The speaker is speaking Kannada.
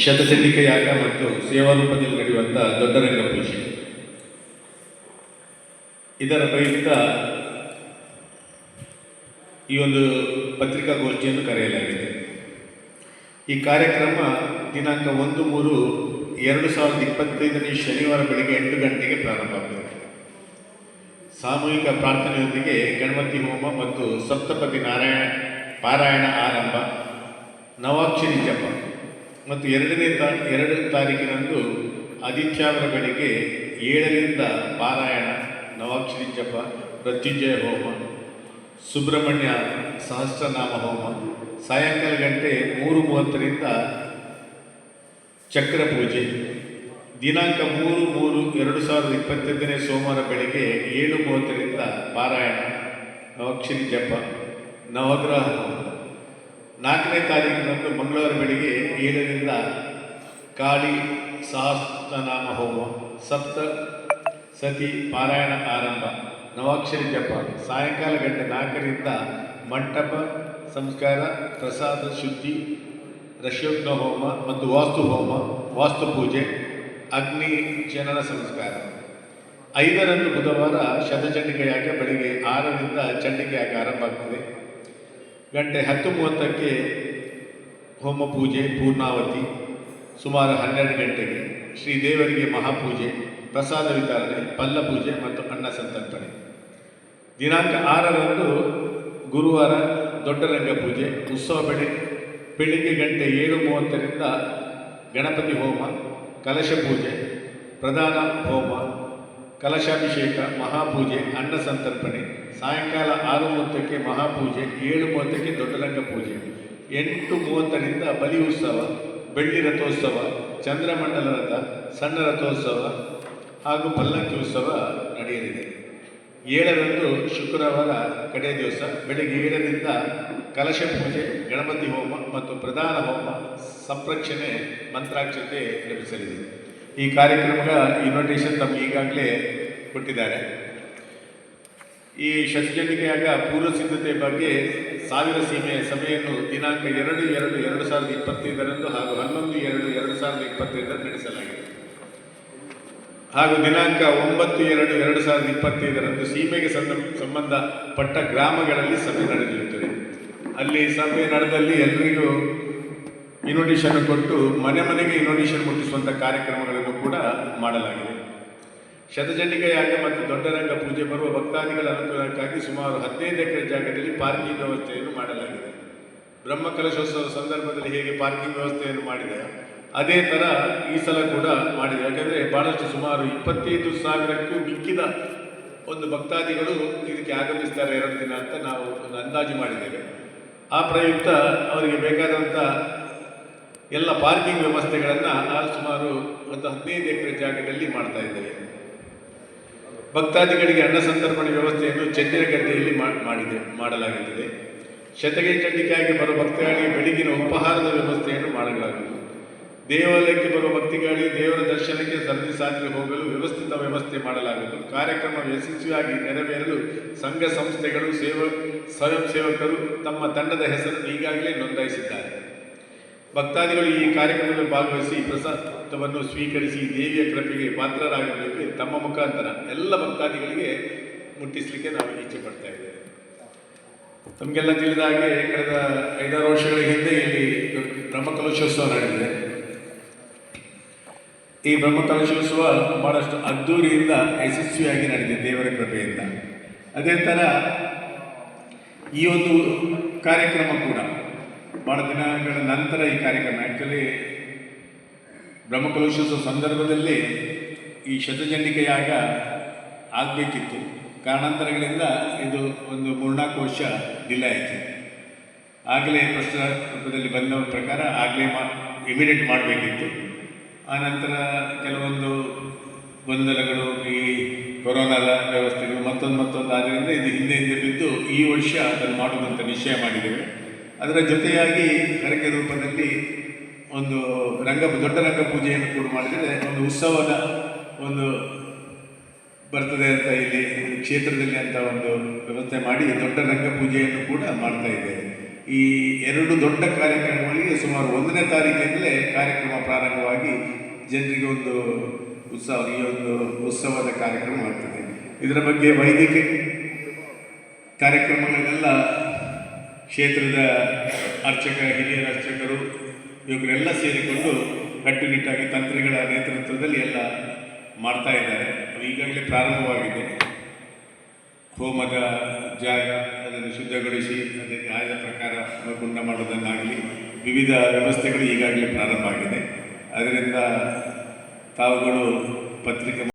ಶತಚಂಡಿಕೆ ಯಾಗ ಮತ್ತು ಸೇವಾರೂಪದಲ್ಲಿ ನಡೆಯುವಂಥ ದೊಡ್ಡ ರಂಗ ಪೂಜೆ. ಇದರ ಪ್ರಯುಕ್ತ ಈ ಒಂದು ಪತ್ರಿಕಾಗೋಷ್ಠಿಯನ್ನು ಕರೆಯಲಾಗಿದೆ. ಈ ಕಾರ್ಯಕ್ರಮ ದಿನಾಂಕ 1/3/2025 ಶನಿವಾರ ಬೆಳಗ್ಗೆ 8 ಗಂಟೆಗೆ ಪ್ರಾರಂಭವಾಗುತ್ತದೆ. ಸಾಮೂಹಿಕ ಪ್ರಾರ್ಥನೆಯೊಂದಿಗೆ ಗಣಪತಿ ಹೋಮ ಮತ್ತು ಸಪ್ತಪದಿ ಪಾರಾಯಣ ಆರಂಭ, ನವಾಕ್ಷರಿ ಜಪ ಮತ್ತು 2 ತಾರೀಕಿನಂದು ಆದಿತ್ಯವಾರ ಬೆಳಿಗ್ಗೆ 7ರಿಂದ ಪಾರಾಯಣ, ನವಾಕ್ಷರಿ ಜಪ, ಮೃತ್ಯುಂಜಯ ಹೋಮ, ಸುಬ್ರಹ್ಮಣ್ಯ ಸಹಸ್ರನಾಮ ಹೋಮ, ಸಾಯಂಕಾಲ ಗಂಟೆ 3:30ರಿಂದ ಚಕ್ರ ಪೂಜೆ. ದಿನಾಂಕ 3/3/2025 ಸೋಮವಾರ ಬೆಳಗ್ಗೆ 7:30ರಿಂದ ಪಾರಾಯಣ, ನವಾಕ್ಷರಿ ಜಪ, ನವಗ್ರಹ ಹೋಮ. 4ನೇ ತಾರೀಕಿನಂದು ಮಂಗಳವಾರ ಬೆಳಿಗ್ಗೆ 7ರಿಂದ ಕಾಳಿ ಸಹಸ್ರನಾಮ ಹೋಮ, ಸಪ್ತ ಸತಿ ಪಾರಾಯಣ ಆರಂಭ, ನವಾಕ್ಷರಿ ಜಪ. ಸಾಯಂಕಾಲ ಗಂಟೆ 4ರಿಂದ ಮಂಟಪ ಸಂಸ್ಕಾರ, ಪ್ರಸಾದ ಶುದ್ಧಿ, ರಶ್ಯೋಗ್ನ ಹೋಮ ಮತ್ತು ವಾಸ್ತು ಹೋಮ, ವಾಸ್ತು ಪೂಜೆ, ಅಗ್ನಿ ಜನನ ಸಂಸ್ಕಾರ. 5ರಂದು ಬುಧವಾರ ಶತಚಂಡಿಕೆ ಯಾಗ ಬೆಳಿಗ್ಗೆ 6ರಿಂದ ಚಂಡಿಕೆ ಯಾಗ ಆರಂಭ ಆಗ್ತದೆ. ಗಂಟೆ 10:30ಕ್ಕೆ ಹೋಮ ಪೂಜೆ ಪೂರ್ಣಾವತಿ. ಸುಮಾರು 12 ಗಂಟೆಗೆ ಶ್ರೀದೇವರಿಗೆ ಮಹಾಪೂಜೆ, ಪ್ರಸಾದ ವಿತರಣೆ, ಪಲ್ಲ ಪೂಜೆ ಮತ್ತು ಅನ್ನ ಸಂತರ್ಪಣೆ. ದಿನಾಂಕ 6ರಂದು ಗುರುವಾರ ದೊಡ್ಡ ರಂಗ ಪೂಜೆ ಉತ್ಸವ ಬೆಳಿಗ್ಗೆ ಗಂಟೆ 7:30ರಿಂದ ಗಣಪತಿ ಹೋಮ, ಕಲಶ ಪೂಜೆ, ಪ್ರಧಾನ ಹೋಮ, ಕಲಶಾಭಿಷೇಕ, ಮಹಾಪೂಜೆ, ಅನ್ನ ಸಂತರ್ಪಣೆ. ಸಾಯಂಕಾಲ 6:30ಕ್ಕೆ ಮಹಾಪೂಜೆ, 7:30ಕ್ಕೆ ದೊಡ್ಡ ರಂಗ ಪೂಜೆ, 8:30ರಿಂದ ಬಲಿ ಉತ್ಸವ, ಬೆಳ್ಳಿ ರಥೋತ್ಸವ, ಚಂದ್ರಮಂಡಲ ರಥ, ಸಣ್ಣ ರಥೋತ್ಸವ ಹಾಗೂ ಪಲ್ಲಕ್ಕಿ ಉತ್ಸವ ನಡೆಯಲಿದೆ. 7ರಂದು ಶುಕ್ರವಾರ ಕಡೆಯ ದಿವಸ ಬೆಳಗ್ಗೆ 7ರಿಂದ ಕಲಶ ಪೂಜೆ, ಗಣಪತಿ ಹೋಮ ಮತ್ತು ಪ್ರಧಾನ ಹೋಮ, ಸಂಪ್ರಕ್ಷಣೆ, ಮಂತ್ರಾಕ್ಷತೆ ಲಭಿಸಲಿದೆ. ಈ ಕಾರ್ಯಕ್ರಮದ ಇನ್ವಿಟೇಷನ್ ತಮಗೆ ಈಗಾಗಲೇ ಕೊಟ್ಟಿದ್ದಾರೆ. ಈ ಶತಚಂಡಿಕೆಯಾಗ ಪೂರ್ವ ಸಿದ್ಧತೆ ಬಗ್ಗೆ 1000 ಸೀಮೆಯ ಸಭೆಯನ್ನು ದಿನಾಂಕ 2/2/2025 ಹಾಗೂ 11/2/2025 ನಡೆಸಲಾಗಿದೆ. ಹಾಗೂ ದಿನಾಂಕ 9/2/2025 ಸೀಮೆಗೆ ಸಂಬಂಧಪಟ್ಟ ಗ್ರಾಮಗಳಲ್ಲಿ ಸಭೆ ನಡೆದಿರುತ್ತದೆ. ಅಲ್ಲಿ ಸಭೆ ನಡೆದಲ್ಲಿ ಎಲ್ಲರಿಗೂ ಇನ್ವಿಟೇಷನ್ ಕೊಟ್ಟು ಮನೆ ಮನೆಗೆ ಇನ್ವಿಟೇಷನ್ ಮುಟ್ಟಿಸುವಂಥ ಕಾರ್ಯಕ್ರಮಗಳನ್ನು ಕೂಡ ಮಾಡಲಾಗಿದೆ. ಶತಚಂಡಿಕೆ ಯಾಗ ಮತ್ತು ದೊಡ್ಡ ರಂಗ ಪೂಜೆ ಬರುವ ಭಕ್ತಾದಿಗಳ ಅನುಕೂಲಕ್ಕಾಗಿ ಸುಮಾರು 15 ಎಕರೆ ಜಾಗದಲ್ಲಿ ಪಾರ್ಕಿಂಗ್ ವ್ಯವಸ್ಥೆಯನ್ನು ಮಾಡಲಾಗಿದೆ. ಬ್ರಹ್ಮಕಲಶೋತ್ಸವದ ಸಂದರ್ಭದಲ್ಲಿ ಹೇಗೆ ಪಾರ್ಕಿಂಗ್ ವ್ಯವಸ್ಥೆಯನ್ನು ಮಾಡಿದೆ ಅದೇ ಥರ ಈ ಸಲ ಕೂಡ ಮಾಡಿದೆ. ಯಾಕಂದರೆ ಭಾಳಷ್ಟು ಸುಮಾರು 25,000ಕ್ಕೂ ಮಿಕ್ಕಿದ ಒಂದು ಭಕ್ತಾದಿಗಳು ಇದಕ್ಕೆ ಆಗಮಿಸ್ತಾರೆ 2 ದಿನ ಅಂತ ನಾವು ಒಂದು ಅಂದಾಜು ಮಾಡಿದ್ದೇವೆ. ಆ ಪ್ರಯುಕ್ತ ಅವರಿಗೆ ಬೇಕಾದಂಥ ಎಲ್ಲ ಪಾರ್ಕಿಂಗ್ ವ್ಯವಸ್ಥೆಗಳನ್ನು ಸುಮಾರು ಒಂದು 15 ಎಕರೆ ಜಾಗದಲ್ಲಿ ಮಾಡ್ತಾ ಇದ್ದೇವೆ. ಭಕ್ತಾದಿಗಳಿಗೆ ಅನ್ನ ಸಂತರ್ಪಣೆ ವ್ಯವಸ್ಥೆಯನ್ನು ಚೆನ್ನಿನಗದ್ದೆಯಲ್ಲಿ ಮಾಡಲಾಗುತ್ತದೆ. ಶತಚಂಡಿಕೆಯಾಗಿ ಬರುವ ಭಕ್ತರಿಗೆ ಬೆಳಗಿನ ಉಪಹಾರದ ವ್ಯವಸ್ಥೆಯನ್ನು ಮಾಡಲಾಗುವುದು. ದೇವಾಲಯಕ್ಕೆ ಬರುವ ಭಕ್ತಿಗಾಗಿ ದೇವರ ದರ್ಶನಕ್ಕೆ ಸರದಿ ಸಾರಿಗೆ ಹೋಗಲು ವ್ಯವಸ್ಥಿತ ವ್ಯವಸ್ಥೆ ಮಾಡಲಾಗುವುದು. ಕಾರ್ಯಕ್ರಮ ಯಶಸ್ವಿಯಾಗಿ ನೆರವೇರಲು ಸಂಘ ಸಂಸ್ಥೆಗಳು ಸ್ವಯಂ ಸೇವಕರು ತಮ್ಮ ತಂಡದ ಹೆಸರನ್ನು ಈಗಾಗಲೇ ನೋಂದಾಯಿಸಿದ್ದಾರೆ. ಭಕ್ತಾದಿಗಳು ಈ ಕಾರ್ಯಕ್ರಮದಲ್ಲಿ ಭಾಗವಹಿಸಿ ಪ್ರಸಾದವನ್ನು ಸ್ವೀಕರಿಸಿ ದೇವಿಯ ಕೃಪೆಗೆ ಪಾತ್ರರಾಗಬೇಕು ತಮ್ಮ ಮುಖಾಂತರ ಎಲ್ಲ ಭಕ್ತಾದಿಗಳಿಗೆ ಮುಟ್ಟಿಸಲಿಕ್ಕೆ ನಾವು ಇಚ್ಛೆ ಪಡ್ತಾ ಇದ್ದೇವೆ. ತಮಗೆಲ್ಲ ತಿಳಿದ ಹಾಗೆ ಕಳೆದ 5-6 ವರ್ಷಗಳ ಹಿಂದೆ ಇಲ್ಲಿ ಬ್ರಹ್ಮಕಲಶೋತ್ಸವ ನಡೆದಿದೆ. ಈ ಬ್ರಹ್ಮಕಲಶೋತ್ಸವ ಭಾಳಷ್ಟು ಅದ್ಧೂರಿಯಿಂದ ಯಶಸ್ವಿಯಾಗಿ ನಡೆದಿದೆ ದೇವರ ಕೃಪೆಯಿಂದ. ಅದೇ ಥರ ಈ ಒಂದು ಕಾರ್ಯಕ್ರಮ ಕೂಡ ಭಾಳ ದಿನಗಳ ನಂತರ ಈ ಕಾರ್ಯಕ್ರಮ ಆ್ಯಕ್ಚುಲಿ ಬ್ರಹ್ಮಕಲಶೋತ್ಸವ ಸಂದರ್ಭದಲ್ಲಿ ಈ ಶತಚಂಡಿಕೆ ಯಾಗ ಆಗಬೇಕಿತ್ತು. ಕಾರಣಾಂತರಗಳಿಂದ ಇದು ಒಂದು 3-4 ವರ್ಷ ಡಿಲೇ ಆಯಿತು. ಆಗಲೇ ಪ್ರಸ್ತುತ ರೂಪದಲ್ಲಿ ಬಂದ ಪ್ರಕಾರ ಆಗಲೇ ಇಮಿಡಿಯೇಟ್ ಮಾಡಬೇಕಿತ್ತು. ಆನಂತರ ಕೆಲವೊಂದು ಗೊಂದಲಗಳು, ಈ ಕೊರೋನಾದ ವ್ಯವಸ್ಥೆಗಳು ಮತ್ತೊಂದು ಆದ್ದರಿಂದ ಇದು ಹಿಂದೆ ಬಿದ್ದು ಈ ವರ್ಷ ಅದನ್ನು ಮಾಡುವಂಥ ನಿಶ್ಚಯ ಮಾಡಿದ್ದೇವೆ. ಅದರ ಜೊತೆಯಾಗಿ ಹರಕೆ ರೂಪದಲ್ಲಿ ಒಂದು ದೊಡ್ಡ ರಂಗ ಪೂಜೆಯನ್ನು ಕೂಡ ಮಾಡಿದರೆ ಒಂದು ಉತ್ಸವದ ಒಂದು ಬರ್ತದೆ ಅಂತ ಇಲ್ಲಿ ಕ್ಷೇತ್ರದಲ್ಲಿ ಅಂತ ಒಂದು ವ್ಯವಸ್ಥೆ ಮಾಡಿ ದೊಡ್ಡ ರಂಗ ಪೂಜೆಯನ್ನು ಕೂಡ ಮಾಡ್ತಾ ಇದ್ದೇವೆ. ಈ 2 ದೊಡ್ಡ ಕಾರ್ಯಕ್ರಮಗಳಿಗೆ ಸುಮಾರು 1ನೇ ತಾರೀಕಿನಿಂದಲೇ ಕಾರ್ಯಕ್ರಮ ಪ್ರಾರಂಭವಾಗಿ ಜನರಿಗೆ ಒಂದು ಈ ಒಂದು ಉತ್ಸವದ ಕಾರ್ಯಕ್ರಮ ಆಗ್ತದೆ. ಇದರ ಬಗ್ಗೆ ವೈದಿಕ ಕಾರ್ಯಕ್ರಮಗಳನ್ನೆಲ್ಲ ಕ್ಷೇತ್ರದ ಹಿರಿಯರ ಅರ್ಚಕರು ಇವರೆಲ್ಲ ಸೇರಿಕೊಂಡು ಕಟ್ಟುನಿಟ್ಟಾಗಿ ತಂತ್ರಿಗಳ ನೇತೃತ್ವದಲ್ಲಿ ಎಲ್ಲ ಮಾಡ್ತಾ ಇದ್ದಾರೆ. ಈಗಾಗಲೇ ಪ್ರಾರಂಭವಾಗಿದೆ. ಹೋಮದ ಜಾಗ ಅದನ್ನು ಶುದ್ಧಗೊಳಿಸಿ ಅದಕ್ಕೆ ಆದ ಪ್ರಕಾರ ಗುಂಡ ಮಾಡೋದನ್ನಾಗಲಿ ವಿವಿಧ ವ್ಯವಸ್ಥೆಗಳು ಈಗಾಗಲೇ ಪ್ರಾರಂಭ ಆಗಿದೆ. ಅದರಿಂದ ತಾವುಗಳು ಪತ್ರಿಕೆ